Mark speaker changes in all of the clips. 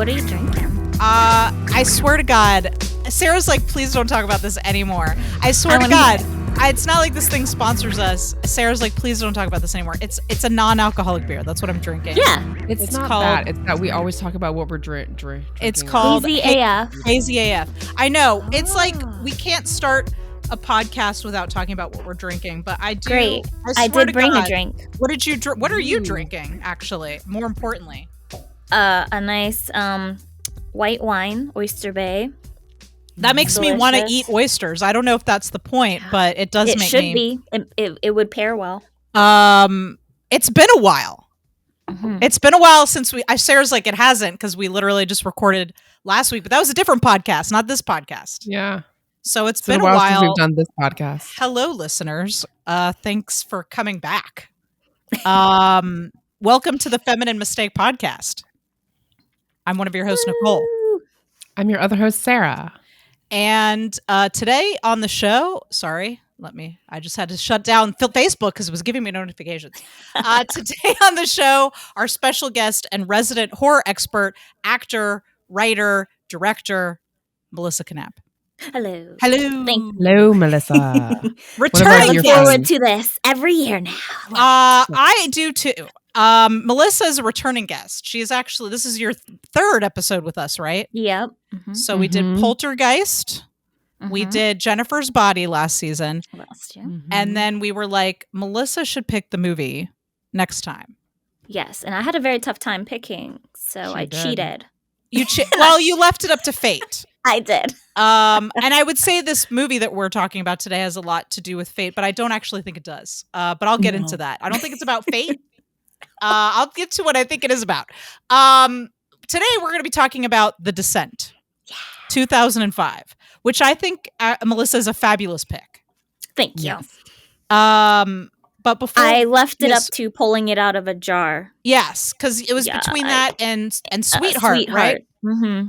Speaker 1: what are you drinking?
Speaker 2: I swear to God, Sarah's like, please don't talk about this anymore. I swear to God, it's not like this thing sponsors us. Sarah's like, please don't talk about this anymore. It's a non-alcoholic beer. That's what I'm drinking.
Speaker 1: Yeah.
Speaker 3: It's not called, that. It's that we always talk about what we're drinking.
Speaker 2: It's called
Speaker 1: Hazy AF.
Speaker 2: Hazy AF. I know. It's like we can't start a podcast without talking about what we're drinking, but I do.
Speaker 1: Great. I did bring a drink.
Speaker 2: What did you drink? What are you drinking, actually? More importantly.
Speaker 1: A nice white wine, Oyster Bay.
Speaker 2: That makes me want to eat oysters. I don't know if that's the point, but it does make me.
Speaker 1: It should be. It would pair well.
Speaker 2: It's been a while. Mm-hmm. It's been a while since Sarah's like, it hasn't, because we literally just recorded last week, but that was a different podcast, not this podcast.
Speaker 3: Yeah.
Speaker 2: So it's been a while
Speaker 3: since we've done this podcast.
Speaker 2: Hello, listeners. Thanks for coming back. Welcome to the Feminine Mistake Podcast. I'm one of your hosts, Nicole.
Speaker 3: I'm your other host, Sarah.
Speaker 2: And today on the show, I just had to shut down Facebook because it was giving me notifications. Today on the show, our special guest and resident horror expert, actor, writer, director, Melissa Kunnap.
Speaker 1: Hello.
Speaker 2: Hello.
Speaker 3: Hello, Melissa.
Speaker 1: Returning forward to this every year now.
Speaker 2: I do too. Melissa is a returning guest. She is actually, this is your third episode with us, right?
Speaker 1: Yep.
Speaker 2: Mm-hmm. So we did Poltergeist. Mm-hmm. We did Jennifer's Body last season.
Speaker 1: Last year.
Speaker 2: Mm-hmm. And then we were like, Melissa should pick the movie next time.
Speaker 1: Yes. And I had a very tough time picking. So I cheated.
Speaker 2: Well, you left it up to fate.
Speaker 1: I did.
Speaker 2: And I would say this movie that we're talking about today has a lot to do with fate, but I don't actually think it does. But I'll get into that. I don't think it's about fate. I'll get to what I think it is about. Today, we're going to be talking about The Descent, 2005, which I think, Melissa, is a fabulous pick.
Speaker 1: Thank you.
Speaker 2: Yes. But before
Speaker 1: I left it up to pulling it out of a jar.
Speaker 2: Yes, because it was between that and Sweetheart, right?
Speaker 1: Mm-hmm.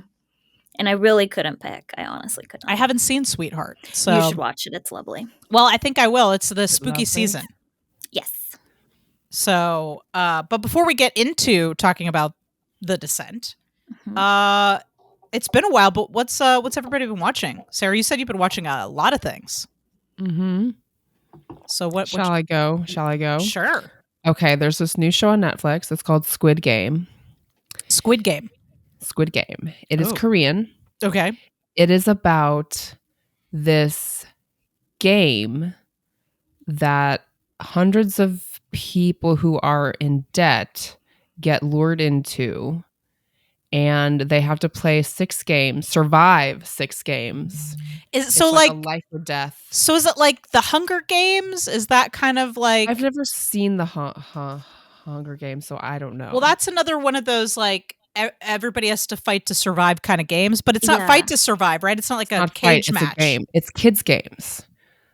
Speaker 1: And I really couldn't pick. I honestly couldn't.
Speaker 2: I haven't seen Sweetheart, so
Speaker 1: you should watch it. It's lovely.
Speaker 2: Well, I think I will. It's the spooky season.
Speaker 1: Yes.
Speaker 2: So, but before we get into talking about The Descent, it's been a while. But what's everybody been watching? Sarah, you said you've been watching a lot of things.
Speaker 3: Mm-hmm.
Speaker 2: So what?
Speaker 3: Shall I go?
Speaker 2: Sure.
Speaker 3: Okay. There's this new show on Netflix. It's called Squid Game.
Speaker 2: Squid Game. It is Korean.
Speaker 3: Okay. It is about this game that hundreds of people who are in debt get lured into, and they have to play 6 games, survive 6 games.
Speaker 2: Is so like
Speaker 3: a life or death.
Speaker 2: So is it like the Hunger Games? Is that kind of like?
Speaker 3: I've never seen the Hunger Games, so I don't know.
Speaker 2: Well, that's another one of those like everybody has to fight to survive kind of games, but it's not fight to survive, right? It's not like a cage match.
Speaker 3: It's a game. It's kids games.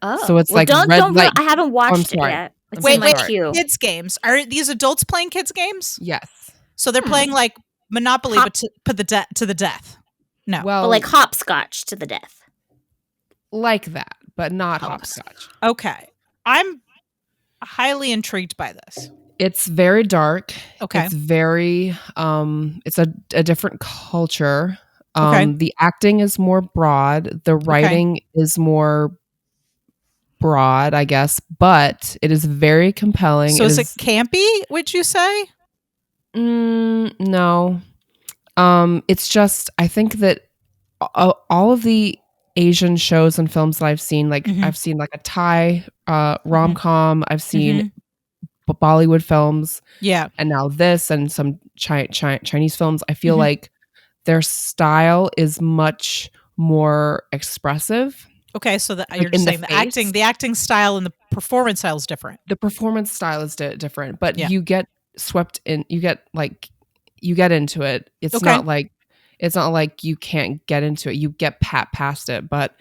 Speaker 1: Oh,
Speaker 3: so it's
Speaker 1: don't I haven't watched it yet. It's
Speaker 2: wait,
Speaker 1: queue.
Speaker 2: Kids games. Are these adults playing kids games?
Speaker 3: Yes.
Speaker 2: So they're playing like Monopoly, but to the death. No.
Speaker 1: Well, like hopscotch to the death.
Speaker 3: Like that, but not hopscotch.
Speaker 2: Okay. I'm highly intrigued by this.
Speaker 3: It's very dark.
Speaker 2: Okay.
Speaker 3: It's very it's a different culture. The acting is more broad. The writing is more broad, I guess, but it is very compelling.
Speaker 2: So is it campy, would you say?
Speaker 3: No. It's just, I think that all of the Asian shows and films that I've seen, like I've seen like a Thai rom-com, I've seen Bollywood films, and now this and some Chinese films. I feel like their style is much more expressive.
Speaker 2: Okay, so you're just saying the acting style and the performance style is different.
Speaker 3: The performance style is different, but you get swept in. You get into it. It's not like you can't get into it. You get past it, but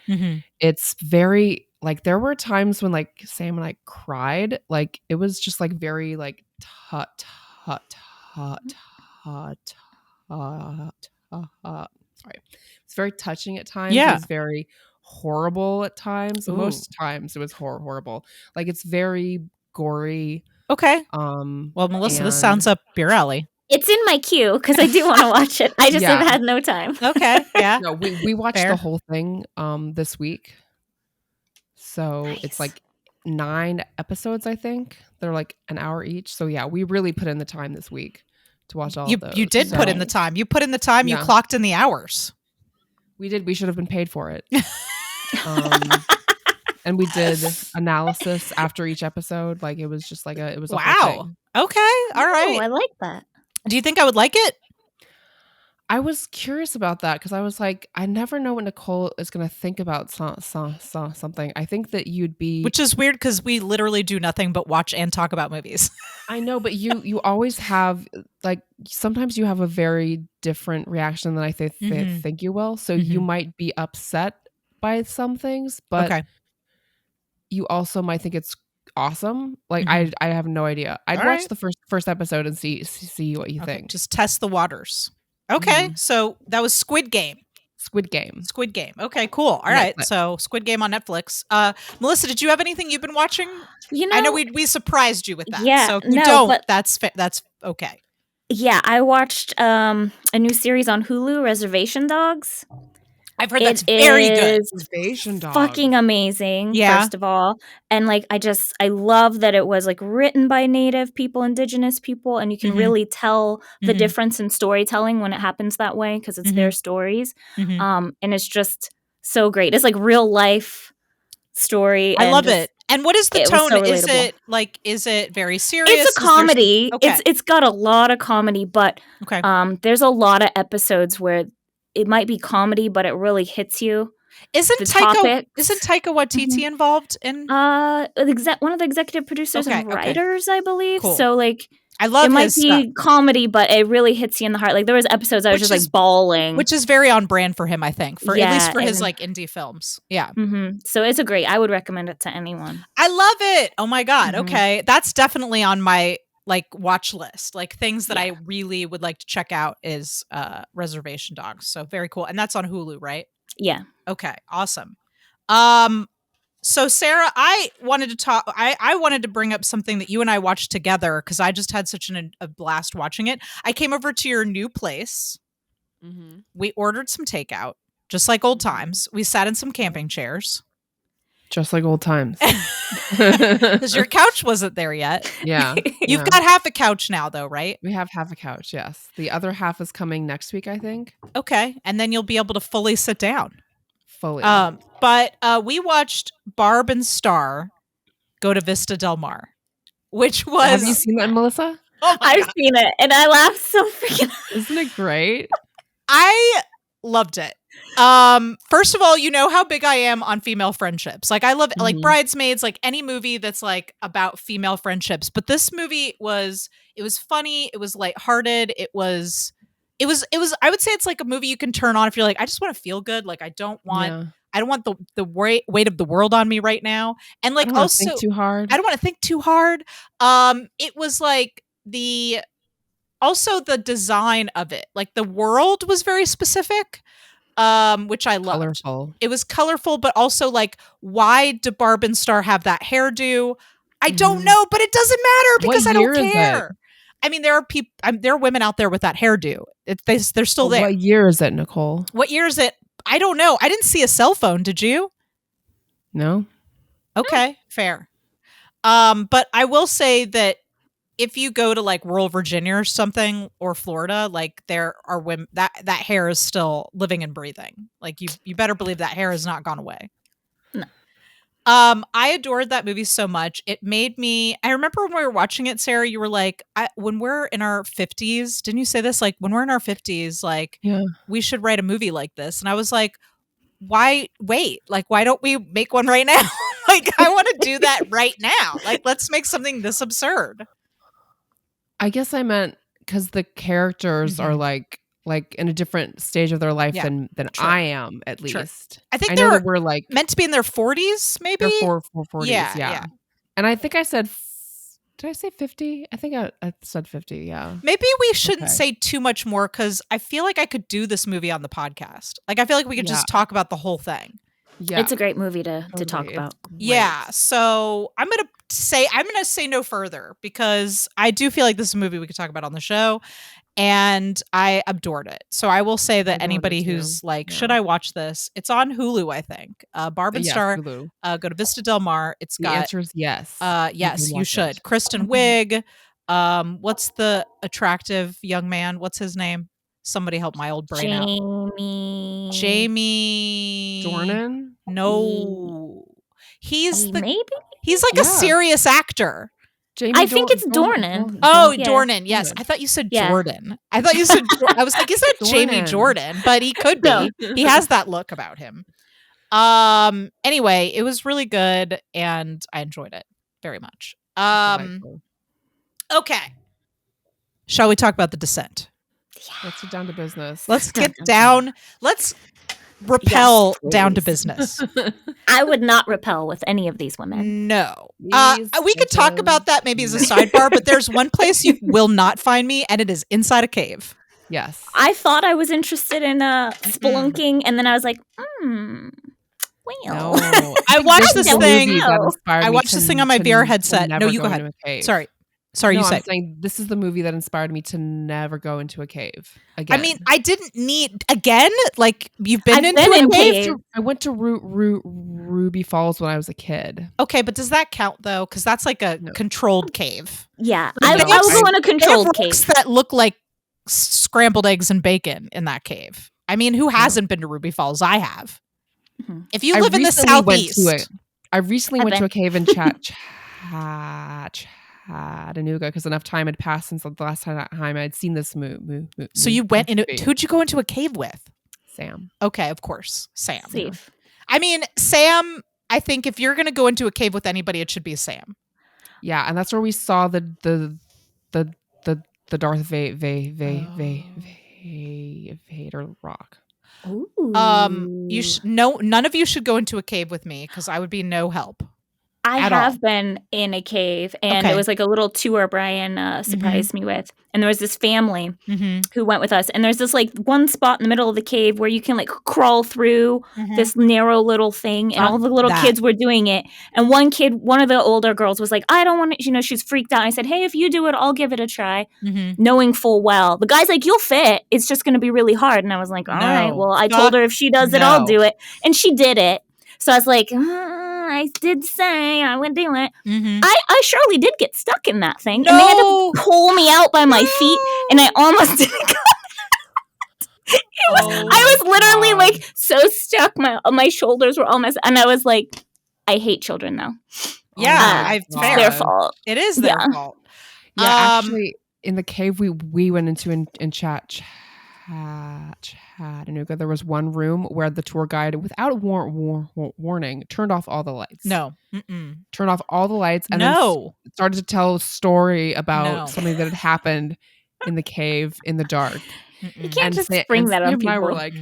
Speaker 3: it's very like there were times when like Sam and I cried. Like it was just like very like sorry. It's very touching at times.
Speaker 2: Yeah.
Speaker 3: It's very horrible at times.
Speaker 2: Ooh.
Speaker 3: Most times it was horrible. Like it's very gory.
Speaker 2: Okay. Well, Melissa, this sounds up your alley.
Speaker 1: It's in my queue because I do want to watch it. I just have had no time.
Speaker 2: Okay, yeah.
Speaker 3: No, we watched
Speaker 2: Fair.
Speaker 3: the whole thing this week. So it's like 9 episodes, I think. They're like an hour each. So yeah, we really put in the time this week to watch all of those.
Speaker 2: You did put in the time. You put in the time. You clocked in the hours.
Speaker 3: We did. We should have been paid for it. And we did analysis after each episode. Like it was just like it was a whole thing.
Speaker 2: Okay. All right.
Speaker 1: I like that.
Speaker 2: Do you think I would like it?
Speaker 3: I was curious about that because I was like, I never know what Nicole is going to think about something. I think that you'd be...
Speaker 2: Which is weird because we literally do nothing but watch and talk about movies.
Speaker 3: I know, but you always have, like, sometimes you have a very different reaction than I think you will. So you might be upset by some things, but you also might think it's awesome. Like, I have no idea. I'd watch the first episode and see what you think.
Speaker 2: Just test the waters. Okay, so that was Squid Game.
Speaker 3: Squid Game.
Speaker 2: Okay, cool. All right, so Squid Game on Netflix. Melissa, did you have anything you've been watching? I know we surprised you with that.
Speaker 1: Yeah,
Speaker 2: so if you don't, that's okay.
Speaker 1: Yeah, I watched a new series on Hulu, Reservation Dogs.
Speaker 2: I've heard that's very good.
Speaker 3: Reservation Dogs.
Speaker 1: Fucking amazing, first of all. And like I love that it was like written by Native people, Indigenous people, and you can really tell the difference in storytelling when it happens that way because it's their stories. And it's just so great. It's like real life story.
Speaker 2: I love it. And what is the tone?
Speaker 1: So
Speaker 2: is it very serious?
Speaker 1: It's a comedy. It's got a lot of comedy, but there's a lot of episodes where it might be comedy, but it really hits you.
Speaker 2: Isn't Taika Waititi involved in?
Speaker 1: One of the executive producers and writers, I believe.
Speaker 2: Cool.
Speaker 1: So like,
Speaker 2: I love
Speaker 1: it might
Speaker 2: his
Speaker 1: be
Speaker 2: stuff.
Speaker 1: Comedy, but it really hits you in the heart. Like there was episodes I was just like bawling,
Speaker 2: which is very on brand for him, I think, at least for his like indie films. Yeah.
Speaker 1: So it's I would recommend it to anyone.
Speaker 2: I love it. Oh my God. Okay, that's definitely on my like watch list. Like things that I really would like to check out is Reservation Dogs. So very cool, and that's on Hulu, right?
Speaker 1: Yeah.
Speaker 2: Okay. Awesome. So Sarah, I wanted to talk. I wanted to bring up something that you and I watched together because I just had such a blast watching it. I came over to your new place. We ordered some takeout, just like old times. We sat in some camping chairs,
Speaker 3: just like old times.
Speaker 2: Because your couch wasn't there yet.
Speaker 3: Yeah,
Speaker 2: you've got half a couch now, though, right?
Speaker 3: We have half a couch. Yes, the other half is coming next week, I think.
Speaker 2: Okay, and then you'll be able to fully sit down.
Speaker 3: Fully.
Speaker 2: But we watched Barb and Star go to Vista Del Mar, which was...
Speaker 3: Have you seen that, Melissa?
Speaker 2: Oh
Speaker 1: I've seen it, and I laughed so freaking...
Speaker 3: Isn't it great?
Speaker 2: I loved it. First of all, you know how big I am on female friendships. Like I love like Bridesmaids, like any movie that's like about female friendships. But this movie was funny. It was lighthearted. It was I would say it's like a movie you can turn on if you're like, I just want to feel good. Like I don't want the weight of the world on me right now. And like, I don't also
Speaker 3: think too hard.
Speaker 2: I don't want to think too hard. It was like the design of it, like the world was very specific, which I loved.
Speaker 3: Colorful.
Speaker 2: It was colorful, but also like, why do Barb and Star have that hairdo? I don't know, but it doesn't matter because I don't care. I mean, there are people, there are women out there with that hairdo. They're still there.
Speaker 3: What year is it, Nicole?
Speaker 2: What year is it? I don't know. I didn't see a cell phone. Did you?
Speaker 3: No.
Speaker 2: Okay, fair. But I will say that if you go to like rural Virginia or something, or Florida, like there are women that hair is still living and breathing. Like you better believe that hair has not gone away.
Speaker 1: No.
Speaker 2: I adored that movie so much. It made me, I remember when we were watching it, Sarah, you were like, when we're in our 50s, didn't you say this? Like when we're in our 50s, like we should write a movie like this. And I was like, why wait? Like, why don't we make one right now? Like, I want to do that right now. Like, let's make something this absurd.
Speaker 3: I guess I meant because the characters are like in a different stage of their life than I am, at least.
Speaker 2: I think
Speaker 3: know that we're like
Speaker 2: meant to be in their 40s, maybe.
Speaker 3: They're 40s, yeah. And I think I said, did I say 50? I think I said 50, yeah.
Speaker 2: Maybe we shouldn't say too much more because I feel like I could do this movie on the podcast. Like I feel like we could just talk about the whole thing.
Speaker 1: Yeah, it's a great movie to talk about.
Speaker 2: Yeah, so I'm gonna say no further because I do feel like this is a movie we could talk about on the show. and I adored it. So I will say that anybody who's like, should I watch this? It's on Hulu, I think. Barb and Star,
Speaker 3: Hulu.
Speaker 2: Go to Vista Del Mar. It's got.
Speaker 3: The answer is yes.
Speaker 2: Yes, you should. Kristen Wiig. What's the attractive young man? What's his name? Somebody help my old brain out. Jamie
Speaker 3: Dornan?
Speaker 2: No. He's
Speaker 1: maybe?
Speaker 2: He's like a serious actor.
Speaker 1: I think it's Dornan.
Speaker 2: Oh, Dornan. Yes. I thought you said Jordan. I thought you said I was like, is that Jamie Jordan? But he could be. He has that look about him. Anyway, it was really good and I enjoyed it very much. Okay. Shall we talk about The Descent?
Speaker 3: Let's get down to business.
Speaker 2: Let's get down. Let's repel down to business.
Speaker 1: I would not repel with any of these women.
Speaker 2: No. We could talk about that maybe as a sidebar, but there's one place you will not find me, and it is inside a cave.
Speaker 3: Yes.
Speaker 1: I thought I was interested in spelunking, and then I was like, well.
Speaker 3: No.
Speaker 2: I watched this thing. I watched this thing on my VR headset. No, you go ahead. Sorry,
Speaker 3: no,
Speaker 2: you
Speaker 3: I'm saying this is the movie that inspired me to never go into a cave again.
Speaker 2: I mean, I didn't need again. Like you've been into a cave.
Speaker 3: I went to Ruby Falls when I was a kid.
Speaker 2: Okay, but does that count though? Because that's like a controlled cave.
Speaker 1: Yeah, I will go in a controlled cave
Speaker 2: that look like scrambled eggs and bacon in that cave. I mean, who hasn't been to Ruby Falls? I have. Mm-hmm. If you live in the southeast,
Speaker 3: I recently went to a cave in Chattanooga because enough time had passed since the last time I'd seen this movie.
Speaker 2: So you went into who'd you go into a cave with?
Speaker 3: Sam.
Speaker 2: Okay, of course, Sam.
Speaker 1: Safe.
Speaker 2: I mean, Sam. I think if you're going to go into a cave with anybody, it should be Sam.
Speaker 3: Yeah, and that's where we saw the Darth Vader rock.
Speaker 1: Ooh.
Speaker 2: None of you should go into a cave with me because I would be no help.
Speaker 1: I have been in a cave, and it was like a little tour Brian surprised me with. And there was this family who went with us. And there's this like one spot in the middle of the cave where you can like crawl through this narrow little thing. And all the little kids were doing it. And one of the older girls was like, I don't want to, she's freaked out. I said, hey, if you do it, I'll give it a try. Knowing full well. The guy's like, you'll fit. It's just going to be really hard. And I was like, all right, well, I told her if she does it, I'll do it. And she did it. So I was like, I did say I would do it. I surely did get stuck in that thing. No. And they had to pull me out by my feet, and I almost didn't go I was literally like so stuck. My shoulders were all messed, and I was like, I hate children though.
Speaker 2: Yeah,
Speaker 1: it's their fault.
Speaker 2: It is their fault.
Speaker 3: Yeah, actually, in the cave we went into in Chattanooga, there was one room where the tour guide, without warning, turned off all the lights.
Speaker 2: No.
Speaker 3: Turned off all the lights and then started to tell a story about something that had happened in the cave in the dark.
Speaker 1: You can't just spring that on people.
Speaker 3: And I were like,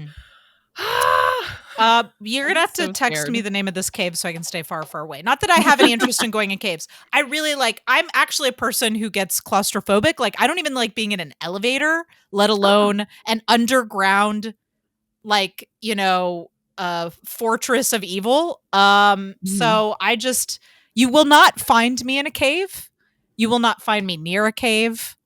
Speaker 2: you're gonna have to text me the name of this cave so I can stay far away. Not that I have any interest in going in caves. I'm actually a person who gets claustrophobic. Like I don't even like being in an elevator, let alone an underground, like, fortress of evil. So you will not find me in a cave. You will not find me near a cave.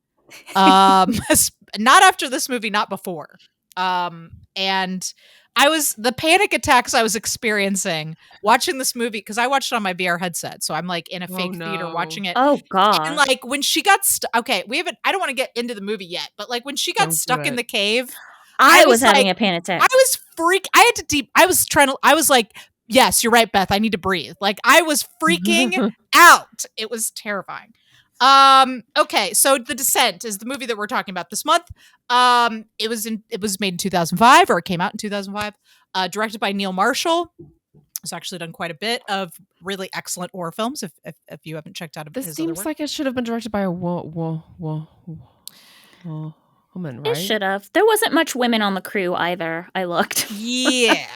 Speaker 2: Not after this movie, not before. And the panic attacks I was experiencing watching this movie, because I watched it on my VR headset. So I'm like in a fake theater watching it.
Speaker 1: Oh God.
Speaker 2: And like when she got I don't want to get into the movie yet, but like when she got stuck in the cave,
Speaker 1: I was having a panic attack.
Speaker 2: I was like, yes, you're right, Beth. I need to breathe. Like I was freaking out. It was terrifying. Okay, so The Descent is the movie that we're talking about this month. It was made in 2005, or it came out in 2005. Directed by Neil Marshall. He's actually done quite a bit of really excellent horror films. If you haven't checked out his other work.
Speaker 3: Seems like it should have been directed by a woman, right?
Speaker 1: It should have. There wasn't much women on the crew either. I looked.
Speaker 2: Yeah.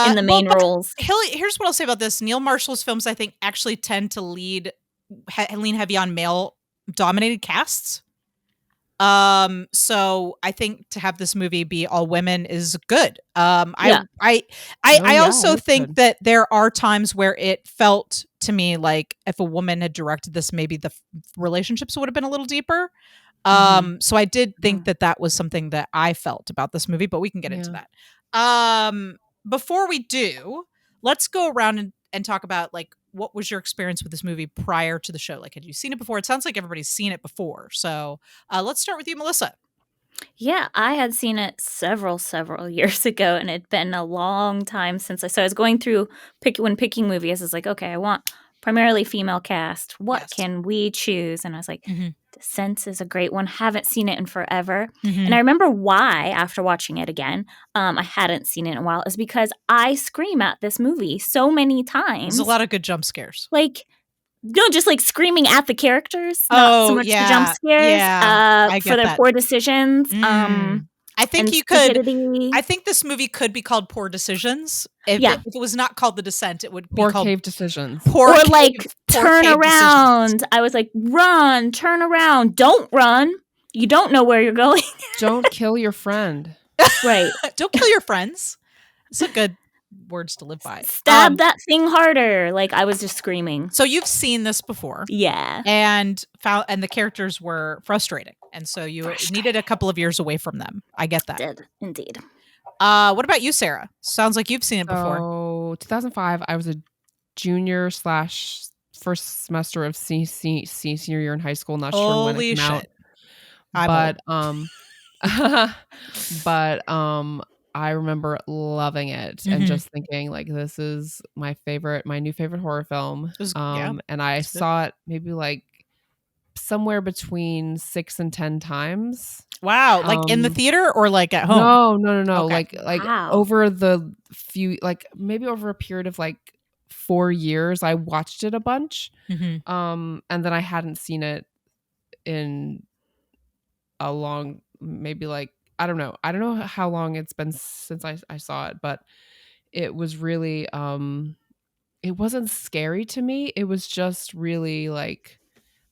Speaker 1: In the main roles.
Speaker 2: Here's what I'll say about this. Neil Marshall's films, I think, actually tend to lean heavy on male-dominated casts. So I think to have this movie be all women is good. I also think that there are times where it felt to me like if a woman had directed this, maybe the relationships would have been a little deeper. So I did think that was something that I felt about this movie, but we can get into that. Before we do, let's go around and talk about like what was your experience with this movie prior to the show? Like, had you seen it before? It sounds like everybody's seen it before. So let's start with you, Melissa.
Speaker 1: Yeah, I had seen it several years ago, and it'd been a long time since I was going through when picking movies. I was like, okay, I want primarily female cast. What can we choose? And I was like, Descent is a great one. Haven't seen it in forever. And I remember why, after watching it again, I hadn't seen it in a while, is because I scream at this movie so many times.
Speaker 2: There's a lot of good jump scares.
Speaker 1: Like, no, just like screaming at the characters, not so much the jump scares for their poor decisions.
Speaker 2: I think you could. I think this movie could be called Poor Decisions. If it was not called The Descent, it would be called
Speaker 3: Cave Decisions.
Speaker 1: Or like Turn Around. I was like, run, turn around, don't run. You don't know where you're going.
Speaker 3: Don't kill your friend.
Speaker 1: Right.
Speaker 2: Don't kill your friends. It's a good words to live by.
Speaker 1: Stab that thing harder. Like, I was just screaming.
Speaker 2: So you've seen this before.
Speaker 1: Yeah.
Speaker 2: And the characters were frustrating. And so you needed a couple of years away from them. I get that.
Speaker 1: Did indeed.
Speaker 2: What about you, Sarah? Sounds like you've seen it before.
Speaker 3: Oh, 2005, I was a junior / first semester of senior year in high school. Not sure when it came out. But I remember loving it and just thinking like, this is my new favorite horror film. And I saw it maybe like somewhere between 6 and 10 times.
Speaker 2: Wow. Like in the theater or like at home?
Speaker 3: No.
Speaker 2: Okay.
Speaker 3: Like over the few, like maybe over a period of like 4 years, I watched it a bunch. And then I hadn't seen it in a long, maybe like, I don't know how long it's been since I saw it, but it was really, it wasn't scary to me. It was just really like,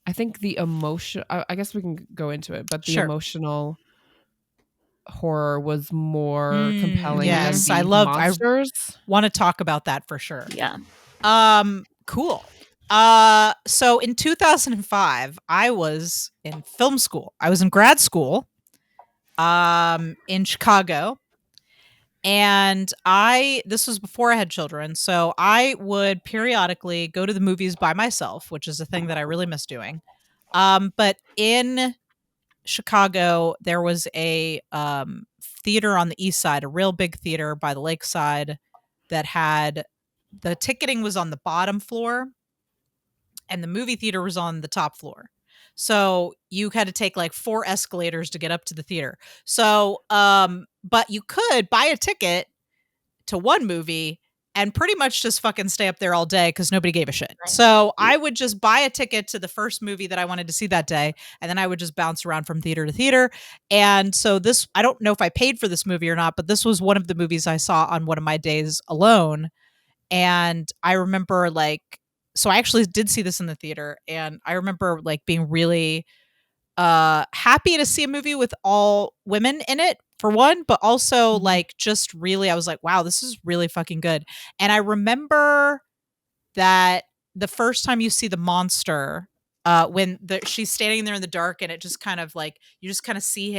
Speaker 3: I think the emotion, I guess we can go into it, but the emotional horror was more compelling than the monsters.
Speaker 2: I want to talk about that for sure.
Speaker 1: Yeah.
Speaker 2: Cool. So in 2005, I was in film school. I was in grad school in Chicago. And this was before I had children. So I would periodically go to the movies by myself, which is a thing that I really miss doing. But in Chicago, there was a theater on the east side, a real big theater by the lakeside that had the ticketing was on the bottom floor and the movie theater was on the top floor. So you had to take like 4 escalators to get up to the theater. So, but you could buy a ticket to one movie and pretty much just fucking stay up there all day because nobody gave a shit. Right. So I would just buy a ticket to the first movie that I wanted to see that day. And then I would just bounce around from theater to theater. And so I don't know if I paid for this movie or not, but this was one of the movies I saw on one of my days alone. And I remember so I actually did see this in the theater, and I remember like being really happy to see a movie with all women in it for one, but also like just really I was like, wow, this is really fucking good. And I remember that the first time you see the monster, when she's standing there in the dark and it just kind of like you just kind of see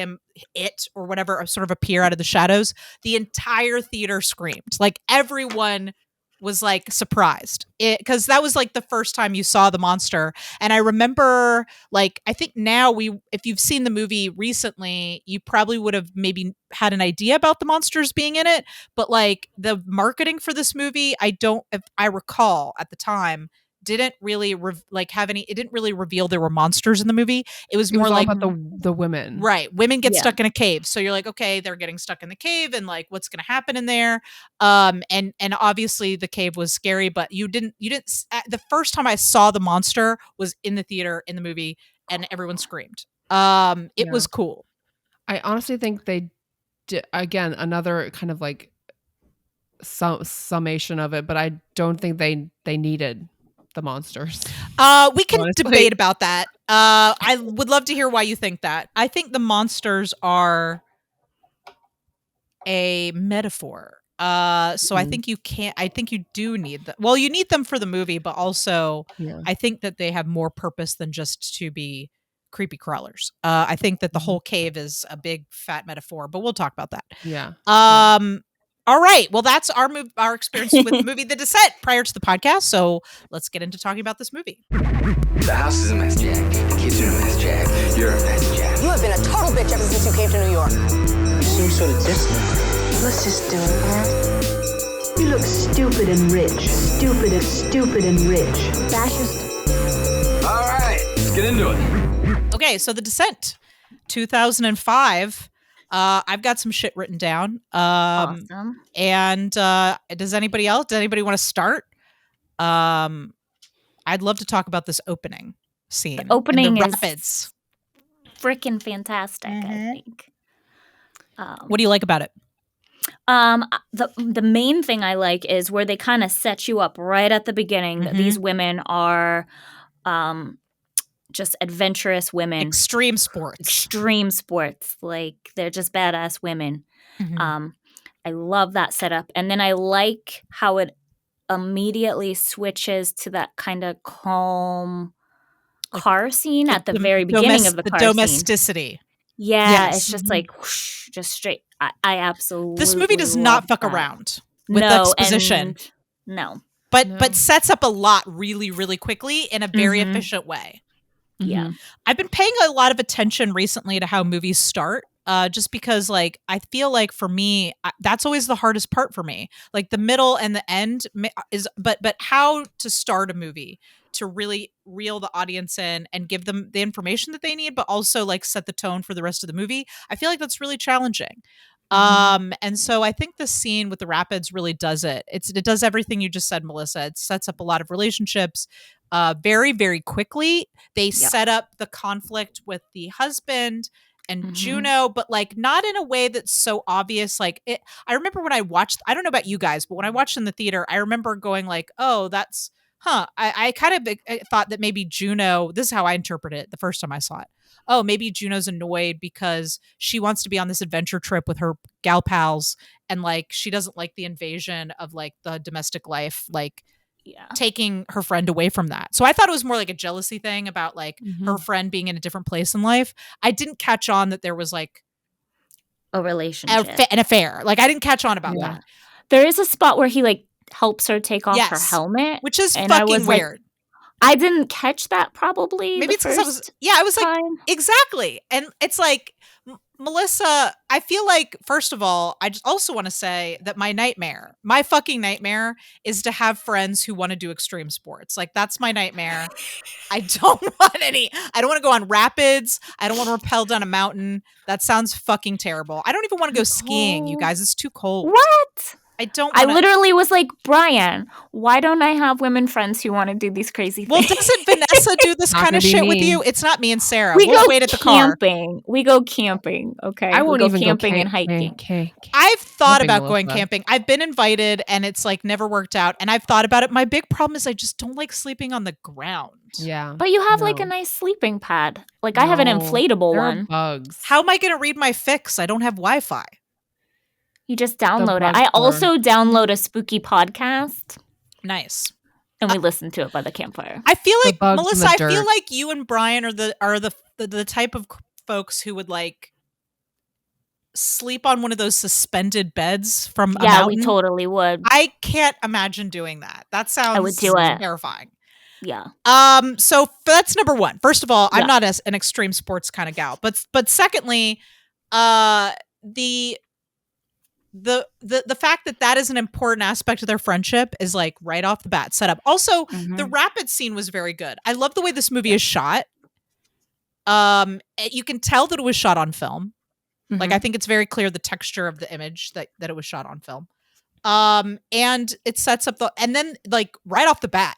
Speaker 2: it or whatever sort of appear out of the shadows, the entire theater screamed. Like everyone was like surprised because that was like the first time you saw the monster. And I remember like, I think now if you've seen the movie recently, you probably would have maybe had an idea about the monsters being in it, but like the marketing for this movie, if I recall at the time, didn't really it didn't really reveal there were monsters in the movie. It was more like
Speaker 3: about the women.
Speaker 2: Right. Women get stuck in a cave. So you're like, okay, they're getting stuck in the cave and like what's going to happen in there. And obviously the cave was scary, but you didn't the first time I saw the monster was in the theater in the movie and everyone screamed. It was cool.
Speaker 3: I honestly think they did, again, another kind of like summation of it, but I don't think they needed the monsters.
Speaker 2: We can debate about that. I would love to hear why you think that. I think the monsters are a metaphor. So I think you do need them. Well, you need them for the movie, but also I think that they have more purpose than just to be creepy crawlers. I think that the whole cave is a big fat metaphor, but we'll talk about that.
Speaker 3: Yeah.
Speaker 2: All right. Well, that's our experience with the movie The Descent prior to the podcast. So let's get into talking about this movie.
Speaker 4: The house is a mess, Jack. The kids are a mess, Jack. You're a mess, Jack.
Speaker 5: You have been a total bitch ever since you came to New York.
Speaker 4: You seem sort of distant.
Speaker 5: Let's just do it, huh?
Speaker 6: You look stupid and rich. Stupid and rich.
Speaker 5: Fascist.
Speaker 4: All right, let's get into it.
Speaker 2: Okay, so The Descent, 2005. I've got some shit written down.
Speaker 1: Awesome.
Speaker 2: And does anybody want to start? I'd love to talk about this opening scene.
Speaker 1: The opening
Speaker 2: the
Speaker 1: is
Speaker 2: rapids.
Speaker 1: Freaking fantastic, I think.
Speaker 2: What do you like about it?
Speaker 1: The main thing I like is where they kind of set you up right at the beginning that these women are just adventurous women.
Speaker 2: Extreme sports. Like, they're just badass women.
Speaker 1: I love that setup. And then I like how it immediately switches to that kind of calm car scene at the very beginning of the car
Speaker 2: domesticity
Speaker 1: scene. Yeah, it's just like whoosh, just straight. I absolutely.
Speaker 2: This movie does not fuck around with exposition. But sets up a lot really, really quickly in a very efficient way.
Speaker 1: Yeah.
Speaker 2: I've been paying a lot of attention recently to how movies start. Just because, like, I feel like for me, that's always the hardest part for me. Like, the middle and the end is, but how to start a movie to really reel the audience in and give them the information that they need, but also like set the tone for the rest of the movie. I feel like that's really challenging. And so I think the scene with the rapids really does it. It does everything you just said, Melissa. It sets up a lot of relationships very, very quickly. They set up the conflict with the husband and Juno, but like not in a way that's so obvious. Like, I remember when I watched, I don't know about you guys, but when I watched in the theater, I remember going like, oh, that's, I kind of thought that maybe Juno, this is how I interpret it the first time I saw it. Oh, maybe Juno's annoyed because she wants to be on this adventure trip with her gal pals, and like she doesn't like the invasion of like the domestic life, like taking her friend away from that. So I thought it was more like a jealousy thing about like her friend being in a different place in life. I didn't catch on that there was like
Speaker 1: a relationship,
Speaker 2: an affair. Like, I didn't catch on about that.
Speaker 1: There is a spot where he like helps her take off her helmet,
Speaker 2: which is fucking weird.
Speaker 1: Like, I didn't catch that probably.
Speaker 2: Maybe it's because I was like, exactly. And it's like, Melissa, I feel like, first of all, I just also want to say that my fucking nightmare is to have friends who want to do extreme sports. Like, that's my nightmare. I don't want to go on rapids. I don't want to rappel down a mountain. That sounds fucking terrible. I don't even want to go skiing, you guys. It's too cold.
Speaker 1: What?
Speaker 2: I
Speaker 1: literally was like, Brian, why don't I have women friends who want to do these crazy things?
Speaker 2: Well, doesn't Vanessa do this kind of shit with you? It's not me and Sarah.
Speaker 1: We'll
Speaker 2: wait at the car.
Speaker 1: We go camping. Okay.
Speaker 3: I won't even
Speaker 1: camping
Speaker 3: go
Speaker 1: and hiking.
Speaker 2: I've thought about going camping. I've been invited and it's like never worked out. And I've thought about it. My big problem is I just don't like sleeping on the ground.
Speaker 3: Yeah.
Speaker 1: But you have like a nice sleeping pad. Like, I have an inflatable one.
Speaker 3: Bugs.
Speaker 2: How am I going to read my fix? I don't have Wi-Fi.
Speaker 1: You just download it. I also download a spooky podcast.
Speaker 2: Nice.
Speaker 1: And we listen to it by the campfire.
Speaker 2: I feel like, Melissa, I feel like you and Brian are the type of folks who would like sleep on one of those suspended beds from a mountain.
Speaker 1: We totally would.
Speaker 2: I can't imagine doing that. That sounds
Speaker 1: I would do it.
Speaker 2: Terrifying.
Speaker 1: Yeah.
Speaker 2: So that's number one. First of all, I'm not an extreme sports kind of gal, but secondly, the fact that is an important aspect of their friendship is like right off the bat set up. Also, the rapid scene was very good. I love the way this movie is shot. You can tell that it was shot on film. Like, I think it's very clear the texture of the image that it was shot on film. And it sets up and then like right off the bat,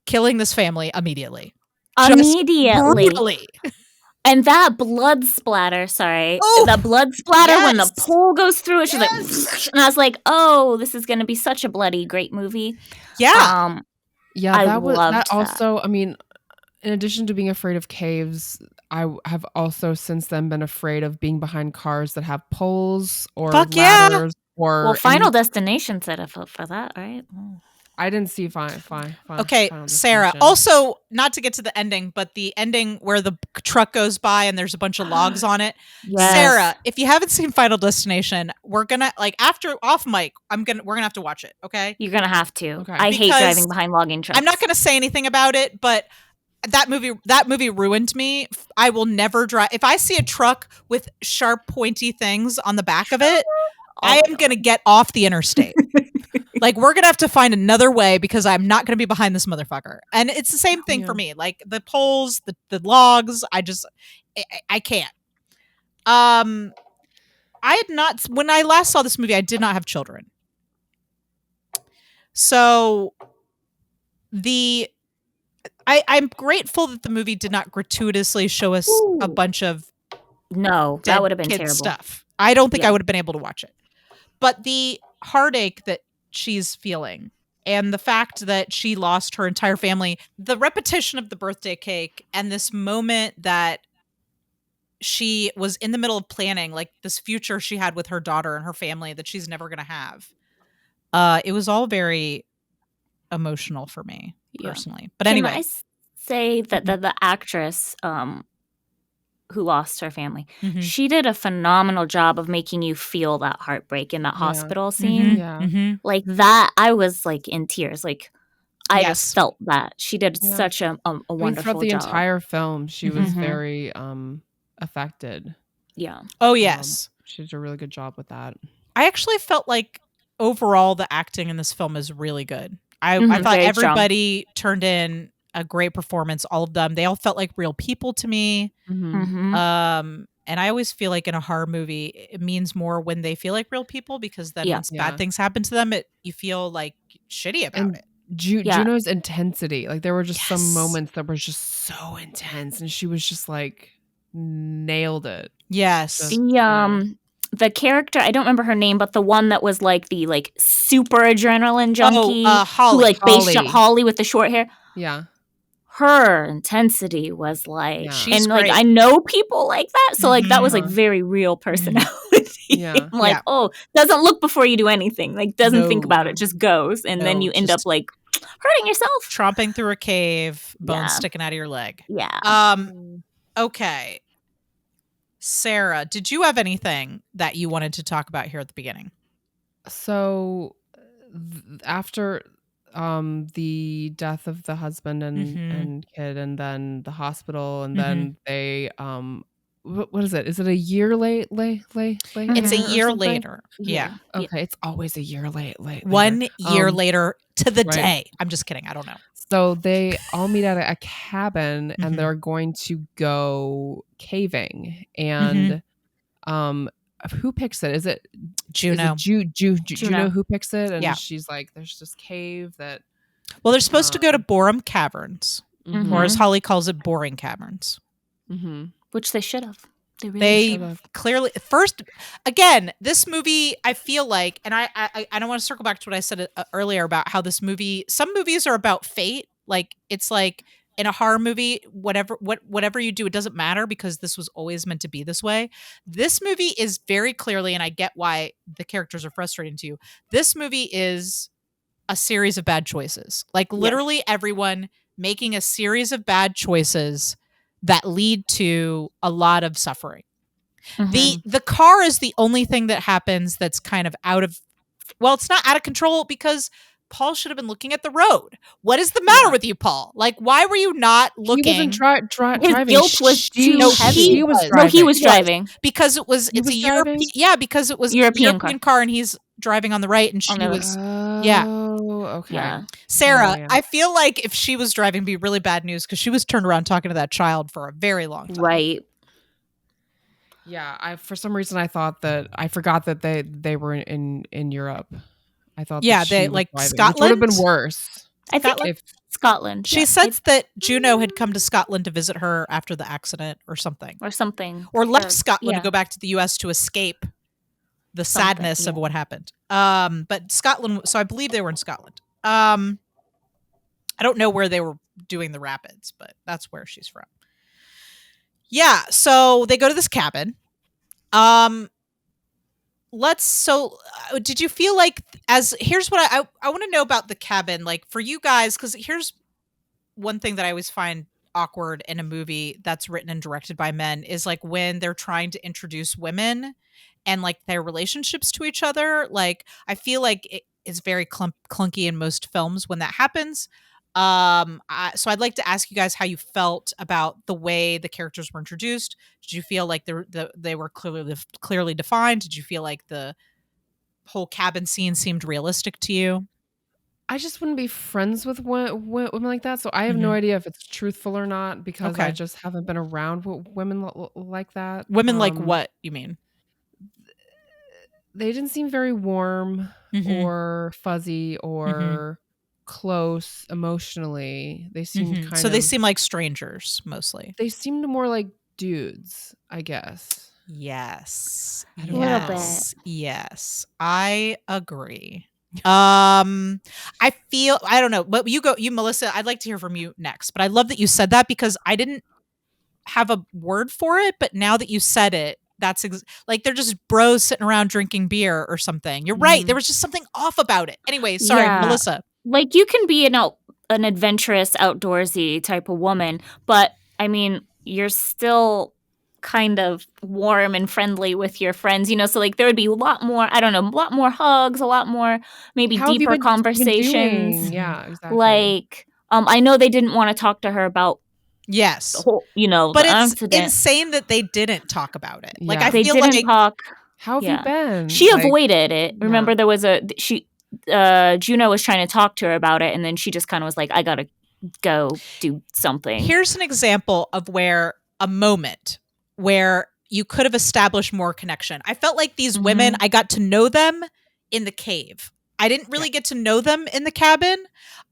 Speaker 2: killing this family immediately.
Speaker 1: Brutally. And that blood splatter, the blood splatter when the pole goes through it, she's like, and I was like, oh, this is going to be such a bloody, great movie.
Speaker 2: Yeah.
Speaker 3: That also, I mean, in addition to being afraid of caves, I have also since then been afraid of being behind cars that have poles or ladders.
Speaker 1: Well, Final Destination set up for that, right?
Speaker 3: I didn't see fine.
Speaker 2: Okay,
Speaker 3: Final
Speaker 2: Sarah.
Speaker 3: Destination.
Speaker 2: Also, not to get to the ending, but the ending where the truck goes by and there's a bunch of logs on it.
Speaker 1: Yes.
Speaker 2: Sarah, if you haven't seen Final Destination, we're gonna after off mic. We're gonna have to watch it. Okay,
Speaker 1: You're gonna have to.
Speaker 3: Okay.
Speaker 1: I hate driving behind logging trucks.
Speaker 2: I'm not gonna say anything about it, but that movie ruined me. I will never drive. If I see a truck with sharp, pointy things on the back of it, I am gonna get off the interstate. Like, we're gonna have to find another way because I'm not gonna be behind this motherfucker. And it's the same thing for me. Like the poles, the logs. I can't. I had not, when I last saw this movie, I did not have children. So I'm grateful that the movie did not gratuitously show us a bunch of
Speaker 1: that would have been terrible
Speaker 2: stuff. I don't think I would have been able to watch it. But the heartache that she's feeling and the fact that she lost her entire family, the repetition of the birthday cake and this moment that she was in the middle of planning, like this future she had with her daughter and her family that she's never going to have. It was all very emotional for me personally. But anyway.
Speaker 1: Can I say that the actress who lost her family, she did a phenomenal job of making you feel that heartbreak in that hospital scene. Like that, I was like in tears. Like I just felt that. She did such a wonderful
Speaker 3: throughout the
Speaker 1: job.
Speaker 3: entire film, she was very affected.
Speaker 1: Yeah.
Speaker 2: Oh, yes.
Speaker 3: She did a really good job with that.
Speaker 2: I actually felt like overall the acting in this film is really good. I thought everybody turned in a great performance. All of them. They all felt like real people to me. And I always feel like in a horror movie, it means more when they feel like real people, because then once bad things happen to them, you feel like shitty about it.
Speaker 3: Juno's intensity. Like there were just some moments that were just so intense, and she was just like nailed it.
Speaker 2: Yes.
Speaker 1: The character, I don't remember her name, but the one that was like the super adrenaline junkie,
Speaker 2: Holly.
Speaker 1: who base jumped Holly with the short hair.
Speaker 3: Yeah.
Speaker 1: Her intensity was like,
Speaker 2: She's
Speaker 1: and like
Speaker 2: great.
Speaker 1: I know people like that, so like that was like very real personality.
Speaker 3: Yeah.
Speaker 1: I'm like, doesn't look before you do anything, like doesn't think about it, just goes, and then you end up like hurting yourself,
Speaker 2: tromping through a cave, bones sticking out of your leg.
Speaker 1: Yeah.
Speaker 2: Okay. Sarah, did you have anything that you wanted to talk about here at the beginning?
Speaker 3: So after the death of the husband and kid, and then the hospital, and then they what is it? Is it a year late?
Speaker 2: It's a year later. Yeah.
Speaker 3: Okay. It's always a year late.
Speaker 2: 1 year later to the day. I'm just kidding. I don't know.
Speaker 3: So they all meet at a cabin, and they're going to go caving. And who picks it? Is it
Speaker 2: Juno?
Speaker 3: Juno who picks it? And she's like, "There's this cave that."
Speaker 2: Well, they're supposed to go to Borum Caverns, or as Holly calls it, Boring Caverns.
Speaker 1: Which they should have.
Speaker 2: They clearly first again. This movie, I feel like, and I don't want to circle back to what I said earlier about how this movie. Some movies are about fate. Like it's like in a horror movie, whatever you do, it doesn't matter because this was always meant to be this way. This movie is very clearly, and I get why the characters are frustrating to you. This movie is a series of bad choices. Like literally everyone making a series of bad choices that lead to a lot of suffering. The car is the only thing that happens that's kind of it's not out of control because Paul should have been looking at the road. What is the matter with you, Paul? Like, why were you not looking?
Speaker 3: He wasn't driving.
Speaker 1: His guilt was too heavy.
Speaker 3: He was driving.
Speaker 1: No, he was driving.
Speaker 2: Because it was, it's a European, because it was
Speaker 1: European
Speaker 2: car and he's driving on the right and she was,
Speaker 3: okay.
Speaker 1: Yeah.
Speaker 2: Sarah, I feel like if she was driving, it'd be really bad news because she was turned around talking to that child for a very long time.
Speaker 1: Right.
Speaker 3: Yeah, for some reason I forgot that they were in Europe. I thought
Speaker 2: they like Scotland.
Speaker 3: Which would have been worse.
Speaker 1: I think Scotland.
Speaker 2: She says that Juno had come to Scotland to visit her after the accident or something. Or left Scotland to go back to the US to escape the sadness of what happened. But Scotland, so I believe they were in Scotland. I don't know where they were doing the rapids, but that's where she's from. Yeah, so they go to this cabin. did you feel like here's what I want to know about the cabin, like for you guys, because here's one thing that I always find awkward in a movie that's written and directed by men is like when they're trying to introduce women and like their relationships to each other. Like I feel like it is very clunky in most films when that happens. So I'd like to ask you guys how you felt about the way the characters were introduced. Did you feel like they were clearly defined? Did you feel like the whole cabin scene seemed realistic to you?
Speaker 3: I just wouldn't be friends with women like that, so I have no idea if it's truthful or not because I just haven't been around women like that.
Speaker 2: Women like what, you mean?
Speaker 3: They didn't seem very warm or fuzzy or close emotionally. They seemed
Speaker 2: so they seem like strangers mostly.
Speaker 3: They seemed more like dudes, I guess.
Speaker 2: Yes.
Speaker 1: A little bit.
Speaker 2: Yes. I agree. I don't know, but you Melissa, I'd like to hear from you next, but I love that you said that because I didn't have a word for it, but now that you said it, that's like they're just bros sitting around drinking beer or something. You're right. There was just something off about it. Anyway, sorry, Melissa.
Speaker 1: Like you can be an adventurous, outdoorsy type of woman, but I mean, you're still kind of warm and friendly with your friends, so like there would be a lot more hugs, a lot more maybe deeper conversations.
Speaker 3: Yeah, exactly.
Speaker 1: Like I know they didn't want to talk to her about the whole,
Speaker 2: but
Speaker 1: the
Speaker 2: it's
Speaker 1: accident.
Speaker 2: Insane that they didn't talk about it. Like
Speaker 3: Yeah.
Speaker 2: I feel
Speaker 1: didn't
Speaker 2: like
Speaker 1: talk.
Speaker 3: How have you been?
Speaker 1: She avoided it. Remember there was Juno was trying to talk to her about it, and then she just kind of was like, I gotta go do something.
Speaker 2: Here's an example of where a moment where you could have established more connection. I felt like these women, I got to know them in the cave. I didn't really get to know them in the cabin.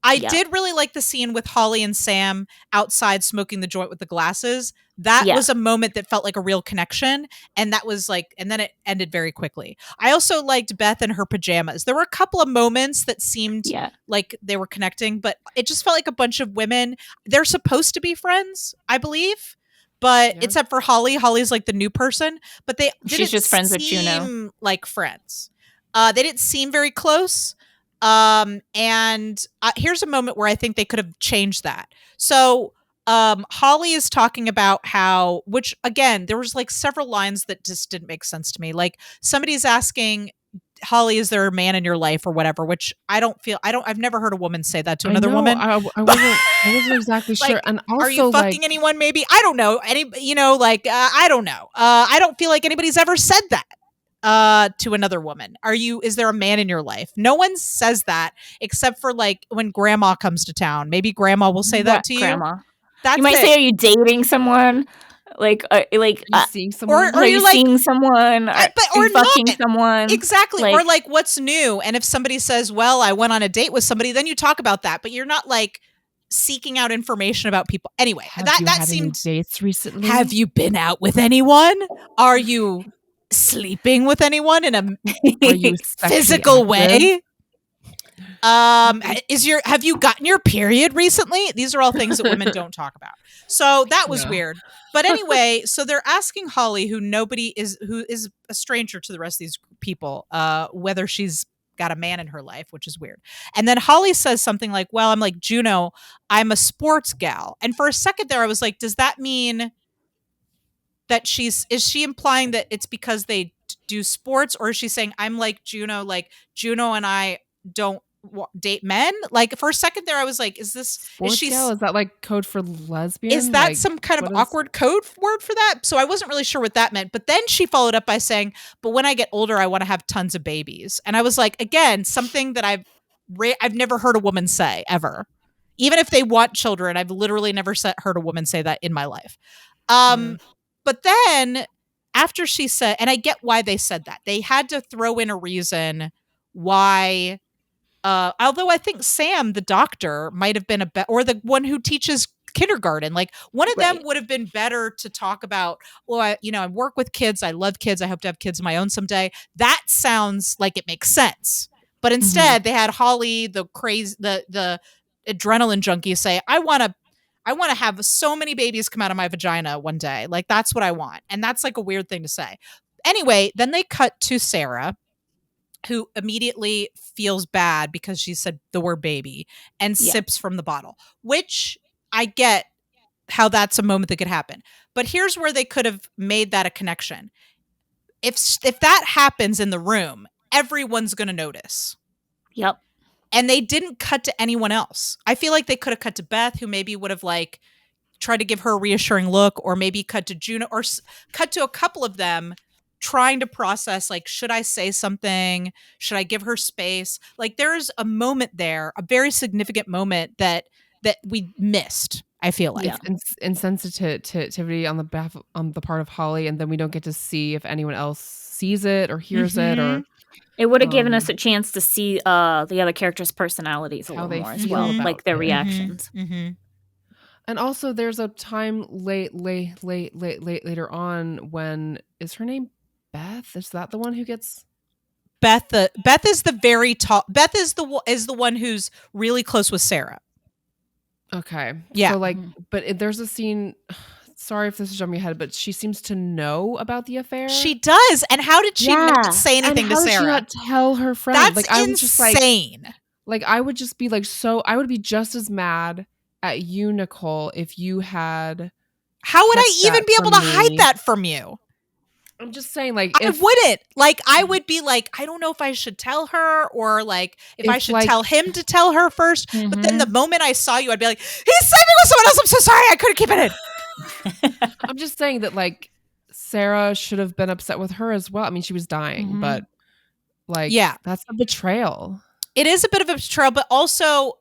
Speaker 2: I did really like the scene with Holly and Sam outside smoking the joint with the glasses. That was a moment that felt like a real connection. And that was like, and then it ended very quickly. I also liked Beth in her pajamas. There were a couple of moments that seemed like they were connecting, but it just felt like a bunch of women. They're supposed to be friends, I believe. But except for Holly. Holly's like the new person. But
Speaker 1: she's just friends with Juno.
Speaker 2: Like friends. They didn't seem very close. And here's a moment where I think they could have changed that. So Holly is talking about how, which again, there was like several lines that just didn't make sense to me. Like somebody's asking Holly, is there a man in your life or whatever, which I've never heard a woman say that to another woman.
Speaker 3: I wasn't exactly sure.
Speaker 2: Like,
Speaker 3: And also,
Speaker 2: are you fucking anyone? Maybe, I don't know. I don't know. I don't feel like anybody's ever said that to another woman. Is there a man in your life? No one says that except for like when grandma comes to town. Maybe grandma will say that to you.
Speaker 1: Grandma.
Speaker 2: That's
Speaker 1: you might say, are you dating someone? Like, are you
Speaker 3: seeing someone?
Speaker 1: Or are you seeing someone? Or fucking someone?
Speaker 2: Exactly. Or like, what's new? And if somebody says, well, I went on a date with somebody, then you talk about that. But you're not like seeking out information about people. Anyway, that seemed.
Speaker 3: Any dates recently?
Speaker 2: Have you been out with anyone? Are you sleeping with anyone in a physical way? Have you gotten your period recently? These are all things that women don't talk about. So that was weird. But anyway, so they're asking Holly, who is a stranger to the rest of these people, whether she's got a man in her life, which is weird. And then Holly says something like, well, I'm like, Juno, I'm a sports gal. And for a second there, I was like, does that mean that is she implying that it's because they do sports, or is she saying I'm like Juno and I don't date men? Like for a second there I was like, is that
Speaker 3: like code for lesbian?
Speaker 2: Is that like, some kind of awkward code word for that? So I wasn't really sure what that meant. But then she followed up by saying, but when I get older I want to have tons of babies. And I was like, again, something that I've never heard a woman say ever. Even if they want children, I've literally never heard a woman say that in my life. But then after she said, and I get why they said that, they had to throw in a reason why, although I think Sam, the doctor, might have been or the one who teaches kindergarten, like one of them would have been better to talk about, well, I work with kids. I love kids. I hope to have kids of my own someday. That sounds like it makes sense. But instead they had Holly, the adrenaline junkie, say, I want to have so many babies come out of my vagina one day. Like, that's what I want. And that's like a weird thing to say. Anyway, then they cut to Sarah, who immediately feels bad because she said the word baby and sips from the bottle, which I get how that's a moment that could happen. But here's where they could have made that a connection. If that happens in the room, everyone's going to notice.
Speaker 1: Yep.
Speaker 2: And they didn't cut to anyone else. I feel like they could have cut to Beth, who maybe would have like tried to give her a reassuring look, or maybe cut to Juno, or cut to a couple of them trying to process, like, should I say something? Should I give her space? Like, there's a moment there, a very significant moment that we missed. I feel like
Speaker 3: insensitivity on the part of Holly, and then we don't get to see if anyone else sees it or hears it, or
Speaker 1: it would have given us a chance to see the other characters' personalities a little more as well, like their reactions.
Speaker 3: And also, there's a time later on when, is her name Beth? Is that the one who gets?
Speaker 2: Beth is the very tall. Beth is the one who's really close with Sarah.
Speaker 3: Okay.
Speaker 2: Yeah.
Speaker 3: So like, but there's a scene. Sorry if this is jumping ahead, but she seems to know about the affair.
Speaker 2: She does. And how did she not say anything to Sarah?
Speaker 3: Did she not tell her friend?
Speaker 2: That's
Speaker 3: like, I was
Speaker 2: insane.
Speaker 3: Just like I would just be like, so I would be just as mad at you, Nicole, if you had.
Speaker 2: How would I even be able to hide that from you?
Speaker 3: I'm just saying, like,
Speaker 2: I wouldn't. Like, I would be like, I don't know if I should tell her, or like if I should tell him to tell her first. But then the moment I saw you, I'd be like, he's sleeping with someone else. I'm so sorry. I couldn't keep it in.
Speaker 3: I'm just saying that, like, Sarah should have been upset with her as well. I mean, she was dying, but like, that's a betrayal.
Speaker 2: It is a bit of a betrayal, but also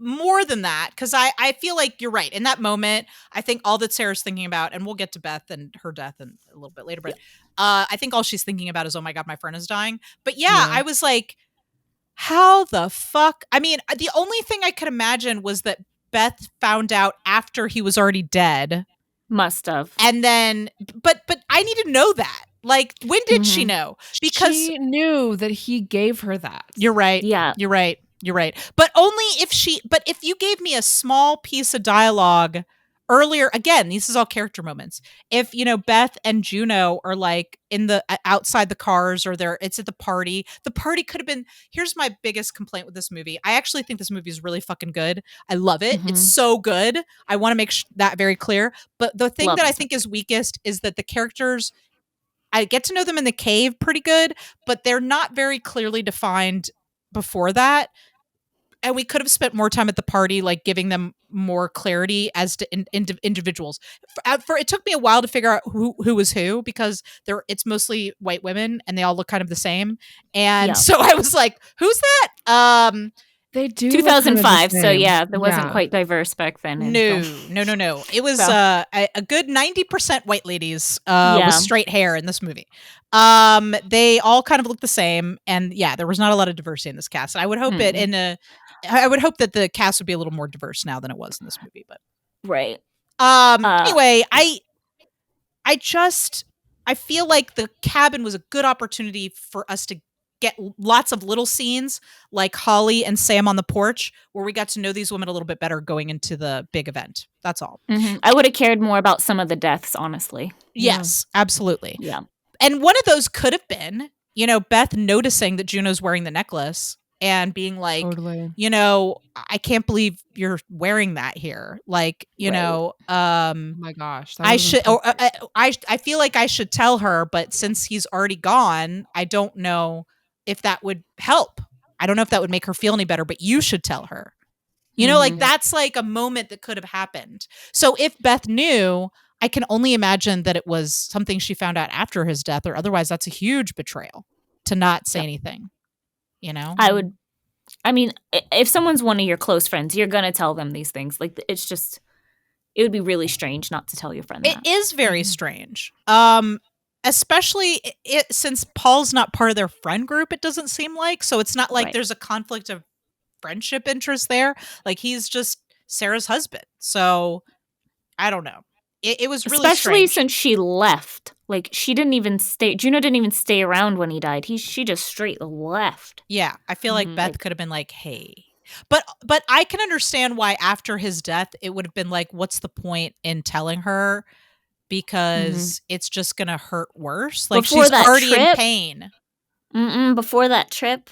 Speaker 2: more than that, because I feel like you're right. In that moment, I think all that Sarah's thinking about, and we'll get to Beth and her death in a little bit later, but I think all she's thinking about is, oh my God, my friend is dying. But I was like, how the fuck? I mean, the only thing I could imagine was that Beth found out after he was already dead.
Speaker 1: Must have.
Speaker 2: And then, but I need to know that. Like, when did she know? Because
Speaker 3: she knew that he gave her that.
Speaker 2: You're right.
Speaker 1: Yeah.
Speaker 2: You're right. You're right. But only if you gave me a small piece of dialogue earlier, again, this is all character moments. If, Beth and Juno are like in the outside the cars, or it's at the party could have been, here's my biggest complaint with this movie. I actually think this movie is really fucking good. I love it. It's so good. I want to make that very clear. But the thing that I think is weakest is that the characters, I get to know them in the cave pretty good, but they're not very clearly defined before that. And we could have spent more time at the party, like giving them more clarity as to individuals. For it took me a while to figure out who was who, because it's mostly white women and they all look kind of the same. And so I was like, "Who's that?"
Speaker 3: They do
Speaker 1: 2005, so there wasn't quite diverse back then.
Speaker 2: No. It was a good 90% white ladies with straight hair in this movie. They all kind of look the same, and there was not a lot of diversity in this cast. And I would hope I would hope that the cast would be a little more diverse now than it was in this movie. But
Speaker 1: right.
Speaker 2: Anyway, I feel like the cabin was a good opportunity for us to get lots of little scenes like Holly and Sam on the porch, where we got to know these women a little bit better going into the big event. That's all.
Speaker 1: I would have cared more about some of the deaths, honestly.
Speaker 2: Yes, absolutely.
Speaker 1: Yeah.
Speaker 2: And one of those could have been, Beth noticing that Juno's wearing the necklace and being like,
Speaker 3: totally.
Speaker 2: I can't believe you're wearing that here. Like,
Speaker 3: oh my gosh,
Speaker 2: I should, I feel like I should tell her, but since he's already gone, I don't know if that would help. I don't know if that would make her feel any better, but you should tell her. Like, that's like a moment that could have happened. So if Beth knew, I can only imagine that it was something she found out after his death, or otherwise that's a huge betrayal to not say anything.
Speaker 1: I mean, if someone's one of your close friends, you're going to tell them these things. Like, it would be really strange not to tell your friend that.
Speaker 2: It is very strange. Especially since Paul's not part of their friend group, it doesn't seem like. So it's not like there's a conflict of friendship interest there. Like, he's just Sarah's husband. So I don't know. It was really
Speaker 1: especially
Speaker 2: strange.
Speaker 1: Since she left. Like, she didn't even stay. Juno didn't even stay around when he died. She just straight left.
Speaker 2: Yeah, I feel like Beth could have been like, "Hey," but I can understand why after his death it would have been like, "What's the point in telling her?" because it's just going to hurt worse. Like
Speaker 1: Before
Speaker 2: she's
Speaker 1: that
Speaker 2: already in
Speaker 1: trip?
Speaker 2: pain.
Speaker 1: Before that trip,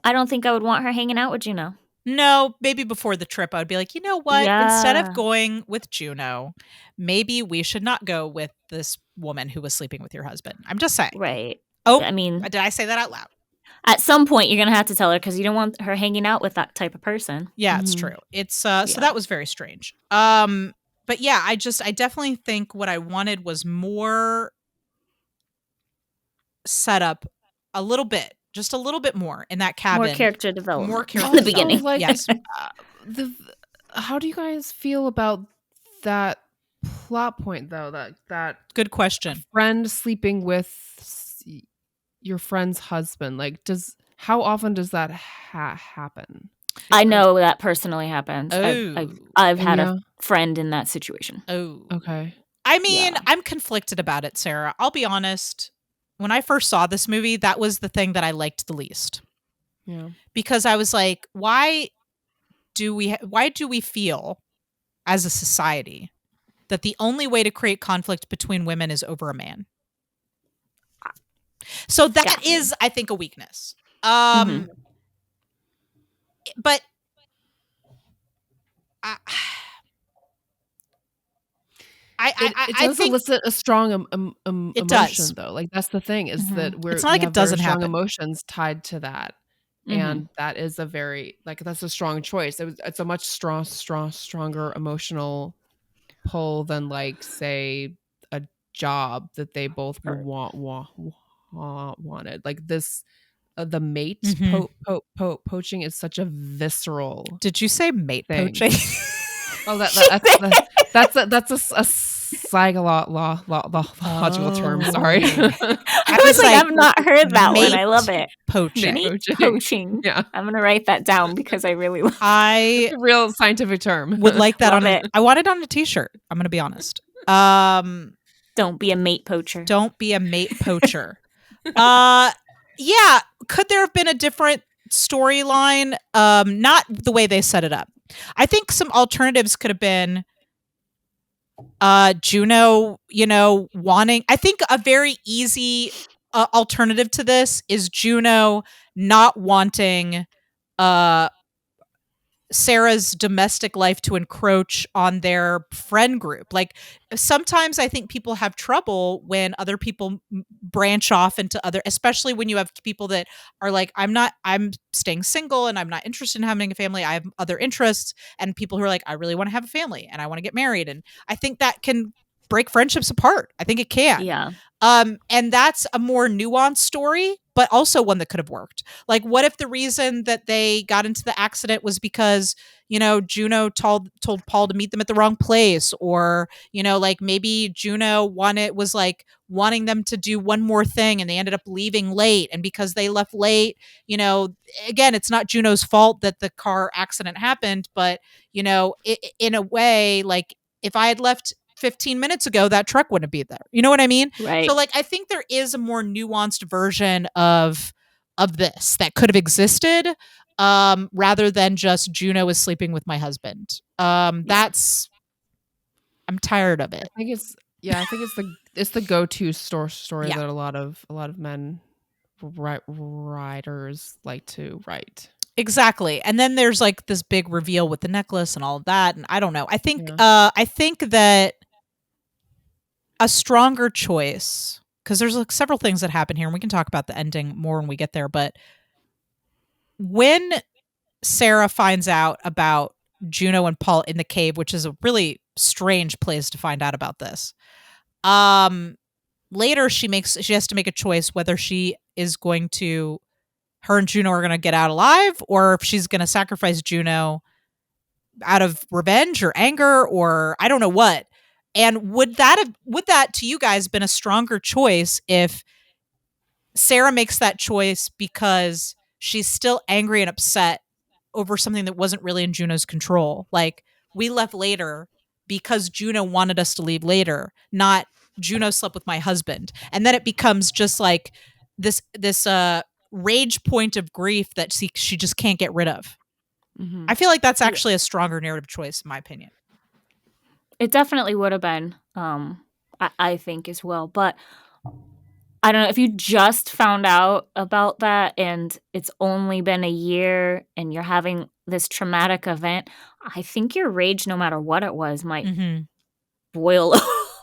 Speaker 1: I don't think I would want her hanging out with Juno.
Speaker 2: No, maybe before the trip, I would be like, you know what? Instead of going with Juno, maybe we should not go with this woman who was sleeping with your husband. I'm just saying.
Speaker 1: Right.
Speaker 2: Oh,
Speaker 1: I mean,
Speaker 2: did I say that out loud?
Speaker 1: At some point, you're going to have to tell her because you don't want her hanging out with that type of person.
Speaker 2: Yeah, it's true. It's so that was very strange. But yeah, I definitely think what I wanted was more setup, a little bit, just a little bit more in that cabin.
Speaker 1: More character development.
Speaker 2: More character
Speaker 1: in the beginning.
Speaker 3: Like,
Speaker 2: yes.
Speaker 3: How do you guys feel about that plot point, though? That
Speaker 2: good question.
Speaker 3: Friend sleeping with your friend's husband. Like, how often does that happen?
Speaker 1: I know that personally happens.
Speaker 2: Oh.
Speaker 1: I've had a friend in that situation.
Speaker 2: Oh,
Speaker 3: okay.
Speaker 2: I mean, I'm conflicted about it, Sarah. I'll be honest. When I first saw this movie, that was the thing that I liked the least.
Speaker 3: Yeah.
Speaker 2: Because I was like, why do we feel as a society that the only way to create conflict between women is over a man? So that is, I think, a weakness. But
Speaker 3: it does elicit a strong emotion, though. Like, that's the thing, is that
Speaker 2: it's not like it doesn't
Speaker 3: have
Speaker 2: happen.
Speaker 3: Emotions tied to that. And that is a very, like, that's a strong choice. It's a much stronger emotional pull than, like, say, a job that they both wanted. Like, this, the mate poaching is such a visceral.
Speaker 2: Did you say mate
Speaker 3: thing.
Speaker 2: poaching?
Speaker 3: Oh, that's a psychological term. Sorry.
Speaker 1: I was like, I've not heard that one. I love it.
Speaker 2: Poaching.
Speaker 1: Mate poaching.
Speaker 3: Yeah,
Speaker 1: I'm gonna write that down because I really love.
Speaker 2: It's
Speaker 3: a real scientific term.
Speaker 2: Would like that
Speaker 1: Love
Speaker 2: on
Speaker 1: it.
Speaker 2: I want it on a t-shirt. I'm gonna be honest.
Speaker 1: Don't be a mate poacher.
Speaker 2: Don't be a mate poacher. Yeah. Could there have been a different storyline? Not the way they set it up. I think some alternatives could have been Juno, wanting. I think a very easy alternative to this is Juno not wanting Sarah's domestic life to encroach on their friend group. Like, sometimes I think people have trouble when other people branch off into other, especially when you have people that are like, I'm staying single and I'm not interested in having a family. I have other interests, and people who are like, I really want to have a family and I want to get married. And I think that can break friendships apart. I think it can.
Speaker 1: Yeah.
Speaker 2: And that's a more nuanced story, but also one that could have worked. Like, what if the reason that they got into the accident was because, Juno told Paul to meet them at the wrong place, or, like, maybe Juno was like wanting them to do one more thing and they ended up leaving late. And because they left late, again, it's not Juno's fault that the car accident happened, but, in a way, like, if I had left 15 minutes ago, that truck wouldn't be there. You know what I mean?
Speaker 1: Right.
Speaker 2: So, like, I think there is a more nuanced version of this that could have existed, rather than just Juno is sleeping with my husband. I'm tired of it.
Speaker 3: I think it's the go-to story
Speaker 2: Yeah.
Speaker 3: that a lot of men writers like to write.
Speaker 2: Exactly. And then there's like this big reveal with the necklace and all of that. And I don't know. I think that a stronger choice, because there's like several things that happen here, and we can talk about the ending more when we get there. But when Sarah finds out about Juno and Paul in the cave, which is a really strange place to find out about this, later she has to make a choice whether her and Juno are going to get out alive, or if she's going to sacrifice Juno out of revenge or anger, or I don't know what. And would that to you guys been a stronger choice if Sarah makes that choice because she's still angry and upset over something that wasn't really in Juno's control? Like, we left later because Juno wanted us to leave later, not Juno slept with my husband. And then it becomes just like this rage point of grief that she just can't get rid of.
Speaker 3: Mm-hmm.
Speaker 2: I feel like that's actually a stronger narrative choice, in my opinion.
Speaker 1: It definitely would have been. I think as well. But I don't know if you just found out about that and it's only been a year and you're having this traumatic event, I think your rage, no matter what it was, might boil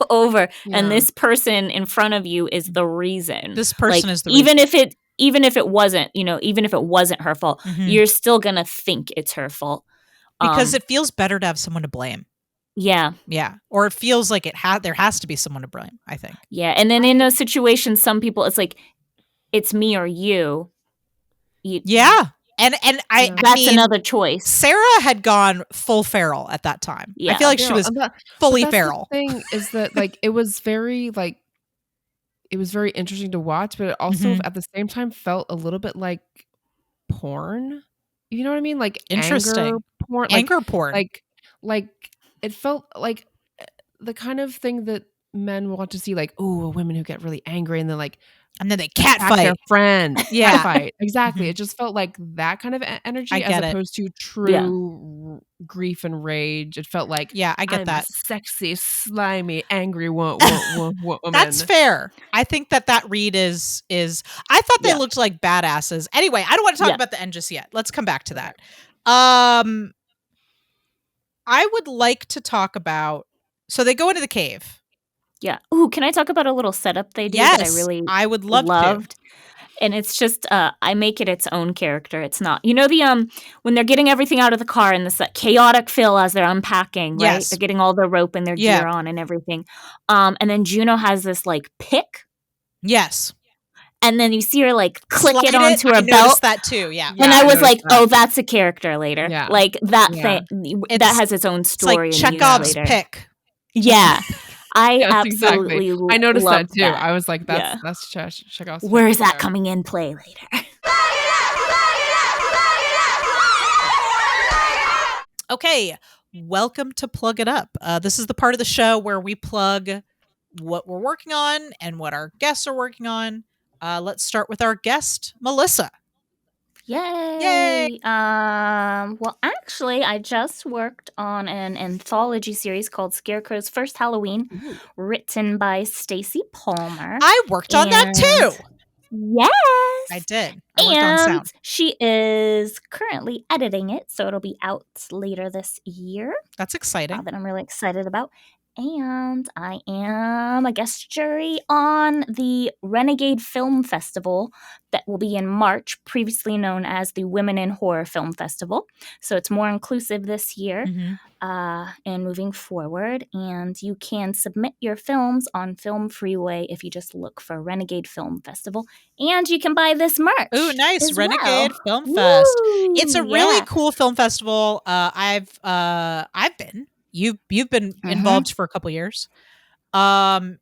Speaker 1: over. And this person in front of you is the reason.
Speaker 2: This person is the
Speaker 1: reason.
Speaker 2: reason.
Speaker 1: Even if it wasn't, even if it wasn't her fault, you're still gonna think it's her fault.
Speaker 2: Because it feels better to have someone to blame.
Speaker 1: Yeah.
Speaker 2: Yeah. Or it feels like there has to be someone to blame, I think.
Speaker 1: Yeah. And then in those situations, some people, it's like, it's me or you.
Speaker 2: Yeah. And I
Speaker 1: that's another choice.
Speaker 2: Sarah had gone full feral at that time.
Speaker 1: Yeah.
Speaker 2: I feel like she was fully feral.
Speaker 3: The thing is that like it was very interesting to watch, but it also at the same time felt a little bit like porn. You know what I mean? Like
Speaker 2: interesting
Speaker 3: anger porn.
Speaker 2: Anger porn.
Speaker 3: Like it felt like the kind of thing that men want to see, like, oh, women who get really angry and then they cat fight their friend.
Speaker 2: Yeah.
Speaker 3: Fight. Exactly. It just felt like that kind of energy as opposed to true grief and rage. It felt like,
Speaker 2: I get that.
Speaker 3: Sexy, slimy, angry woman.
Speaker 2: That's fair. I think that read is I thought they looked like badasses. Anyway, I don't want to talk about the end just yet. Let's come back to that. I would like to talk about, so they go into the cave.
Speaker 1: Yeah. Ooh, can I talk about a little setup they do
Speaker 2: that
Speaker 1: I really
Speaker 2: would loved?
Speaker 1: And it's just I make it its own character. It's not, the when they're getting everything out of the car and this chaotic feel as they're unpacking, right?
Speaker 2: Yes.
Speaker 1: They're getting all their rope and their gear on and everything. And then Juno has this pick.
Speaker 2: Yes.
Speaker 1: And then you see her click
Speaker 2: Slide
Speaker 1: it onto her
Speaker 2: I
Speaker 1: belt.
Speaker 2: Noticed that too. Yeah.
Speaker 1: And I was like, oh, that's a character later.
Speaker 3: Yeah.
Speaker 1: Like that thing that has its own story.
Speaker 2: It's like Chekhov's pick.
Speaker 1: Yeah. I
Speaker 3: yes,
Speaker 1: absolutely
Speaker 3: exactly. I noticed that too.
Speaker 1: That.
Speaker 3: I was like, that's Chekhov's pick.
Speaker 1: Where is that coming in play later?
Speaker 2: Okay. Welcome to Plug It Up. This is the part of the show where we plug what we're working on and what our guests are working on. Let's start with our guest, Melissa.
Speaker 1: Yay! Well, actually, I just worked on an anthology series called Scarecrow's First Halloween, written by Stacey Palmer.
Speaker 2: I worked on that too.
Speaker 1: Yes,
Speaker 2: I did. I worked on sound.
Speaker 1: She is currently editing it, so it'll be out later this year.
Speaker 2: That's exciting.
Speaker 1: That I'm really excited about. And I am a guest jury on the Renegade Film Festival that will be in March, previously known as the Women in Horror Film Festival. So it's more inclusive this year and moving forward. And you can submit your films on Film Freeway if you just look for Renegade Film Festival. And you can buy this merch.
Speaker 2: Ooh, nice. Renegade Film Fest. It's a really cool film festival. I've been. You've been involved for a couple years. I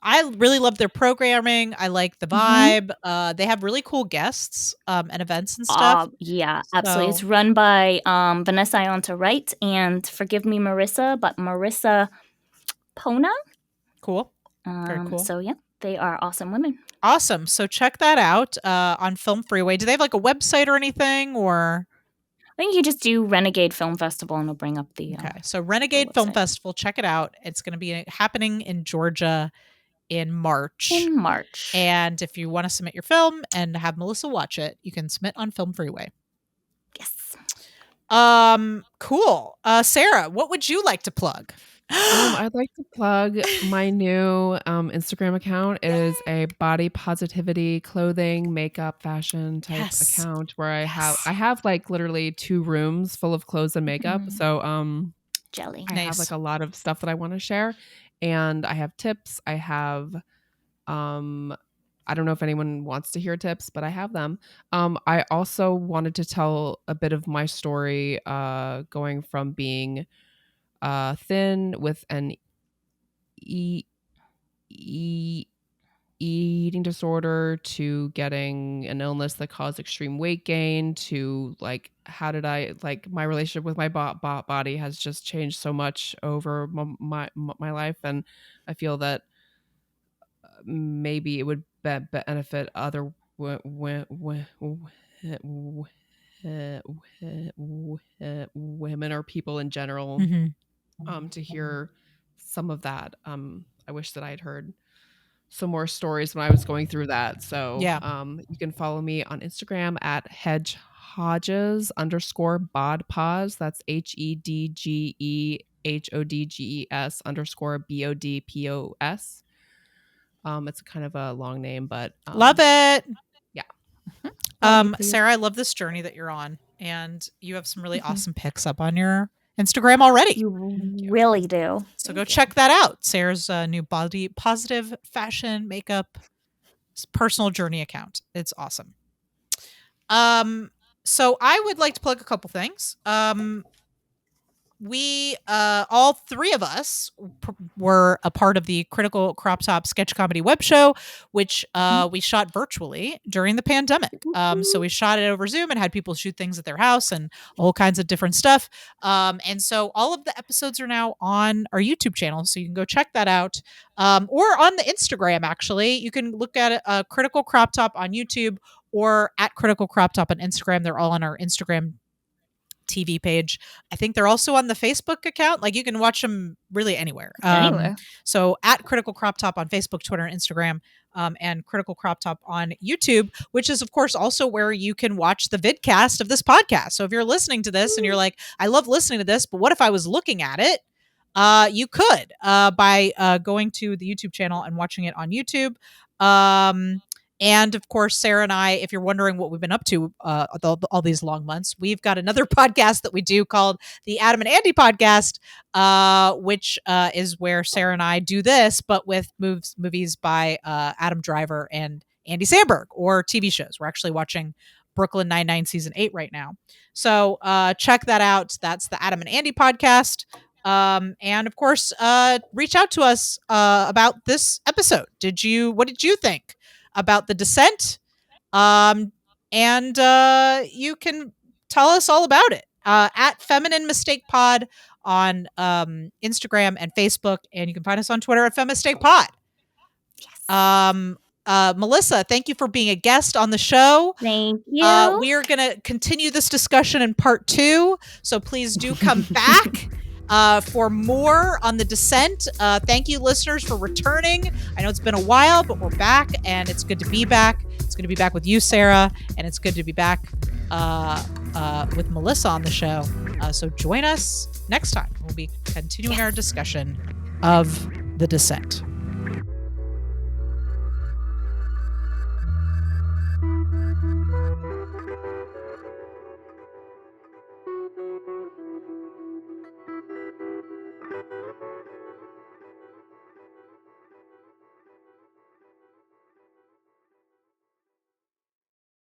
Speaker 2: really love their programming. I like the vibe. They have really cool guests and events and stuff.
Speaker 1: Yeah, absolutely. It's run by Vanessa Ionta-Wright and forgive me, Marissa, but Marissa Pona.
Speaker 2: Cool. Very cool.
Speaker 1: So yeah, they are awesome women.
Speaker 2: Awesome. So check that out on Film Freeway. Do they have a website or anything or?
Speaker 1: I think you just do Renegade Film Festival and it'll bring up the
Speaker 2: okay. So Renegade Film Festival, check it out. It's going to be happening in Georgia in March. And if you want to submit your film and have Melissa watch it, you can submit on Film Freeway.
Speaker 1: Yes.
Speaker 2: Cool. Sarah, what would you like to plug?
Speaker 3: I'd like to plug my new Instagram account. It is a body positivity, clothing, makeup, fashion type account where I have literally 2 rooms full of clothes and makeup. So
Speaker 1: jelly.
Speaker 3: I have a lot of stuff that I want to share, and I have tips. I have I don't know if anyone wants to hear tips, but I have them. I also wanted to tell a bit of my story going from being thin with an eating disorder to getting an illness that caused extreme weight gain to how did I my relationship with my body has just changed so much over my life, and I feel that maybe it would benefit other women or people in general to hear some of that. I wish that I had heard some more stories when I was going through that. So you can follow me on Instagram at hedgehodges_bodpos. That's HEDGEHODGES_BODPOS. It's kind of a long name, but
Speaker 2: love it.
Speaker 3: Yeah.
Speaker 2: Sarah, I love this journey that you're on, and you have some really awesome pics up on your Instagram already.
Speaker 1: You really do.
Speaker 2: So go check that out. Sarah's new body positive fashion makeup personal journey account. It's awesome. So I would like to plug a couple things. We all three of us were a part of the Critical Crop Top sketch comedy web show, which we shot virtually during the pandemic. So we shot it over Zoom and had people shoot things at their house and all kinds of different stuff. And so all of the episodes are now on our YouTube channel, so you can go check that out. Or on the Instagram, actually. You can look at Critical Crop Top on YouTube or at Critical Crop Top on Instagram. They're all on our Instagram TV page. I think they're also on the Facebook account. Like you can watch them really anywhere. So at Critical Crop Top on Facebook, Twitter, and Instagram, and Critical Crop Top on YouTube, which is of course also where you can watch the vidcast of this podcast. So if you're listening to this and you're like, I love listening to this, but what if I was looking at it? You could by going to the YouTube channel and watching it on YouTube. And of course, Sarah and I, if you're wondering what we've been up to all these long months, we've got another podcast that we do called the Adam and Andy Podcast, which is where Sarah and I do this, but with movies by Adam Driver and Andy Samberg, or TV shows. We're actually watching Brooklyn Nine-Nine Season 8 right now. So check that out. That's the Adam and Andy Podcast. And of course, reach out to us about this episode. What did you think about The Descent? And you can tell us all about it at Feminine Mistake Pod on Instagram and Facebook, and you can find us on Twitter at Femistake Pod. Yes. Melissa, thank you for being a guest on the show.
Speaker 1: Thank you.
Speaker 2: We are going to continue this discussion in part 2, so please do come back for more on The Descent. Thank you, listeners, for returning. I know it's been a while, but we're back, and it's good to be back. It's good to be back with you, Sarah, and it's good to be back with Melissa on the show. So join us next time. We'll be continuing our discussion of The Descent.